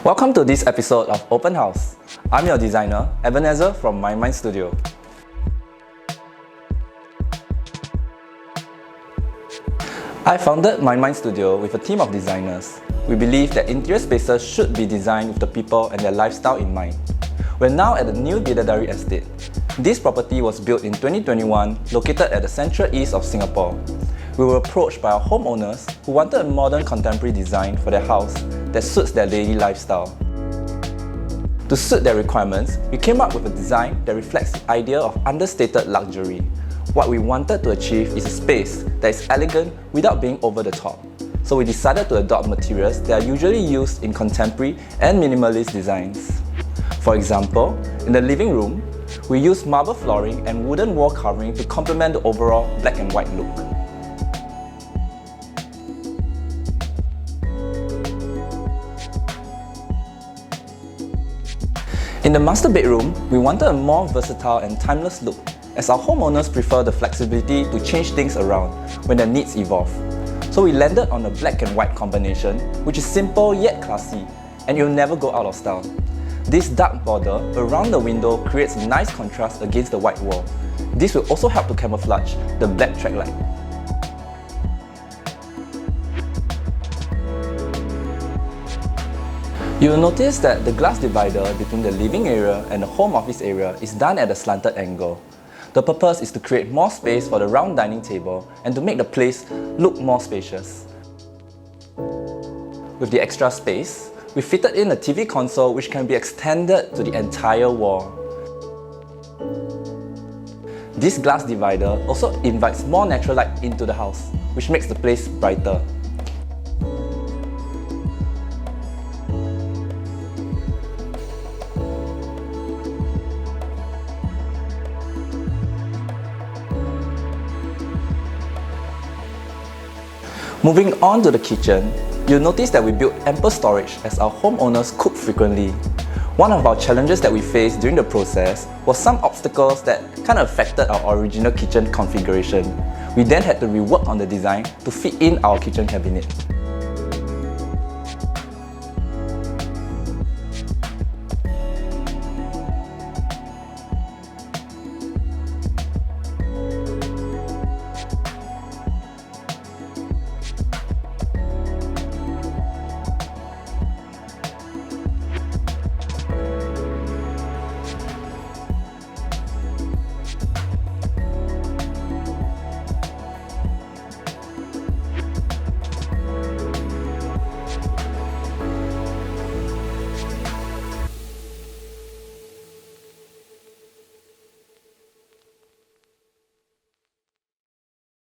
Welcome to this episode of Open House. I'm your designer, Ebenezer from Myn Myn Studio. I founded Myn Myn Studio with a team of designers. We believe that interior spaces should be designed with the people and their lifestyle in mind. We're now at the new Bidadari estate. This property was built in 2021, located at the central east of Singapore. We were approached by our homeowners who wanted a modern contemporary design for their house that suits their daily lifestyle. To suit their requirements, we came up with a design that reflects the idea of understated luxury. What we wanted to achieve is a space that is elegant without being over the top. So we decided to adopt materials that are usually used in contemporary and minimalist designs. For example, in the living room, we used marble flooring and wooden wall covering to complement the overall black and white look. In the master bedroom, we wanted a more versatile and timeless look, as our homeowners prefer the flexibility to change things around when their needs evolve. So we landed on a black and white combination, which is simple yet classy, and you'll never go out of style. This dark border around the window creates a nice contrast against the white wall. This will also help to camouflage the black track light. You will notice that the glass divider between the living area and the home office area is done at a slanted angle. The purpose is to create more space for the round dining table and to make the place look more spacious. With the extra space, we fitted in a TV console which can be extended to the entire wall. This glass divider also invites more natural light into the house, which makes the place brighter. Moving on to the kitchen, you'll notice that we built ample storage as our homeowners cook frequently. One of our challenges that we faced during the process was some obstacles that kind of affected our original kitchen configuration. We then had to rework on the design to fit in our kitchen cabinet.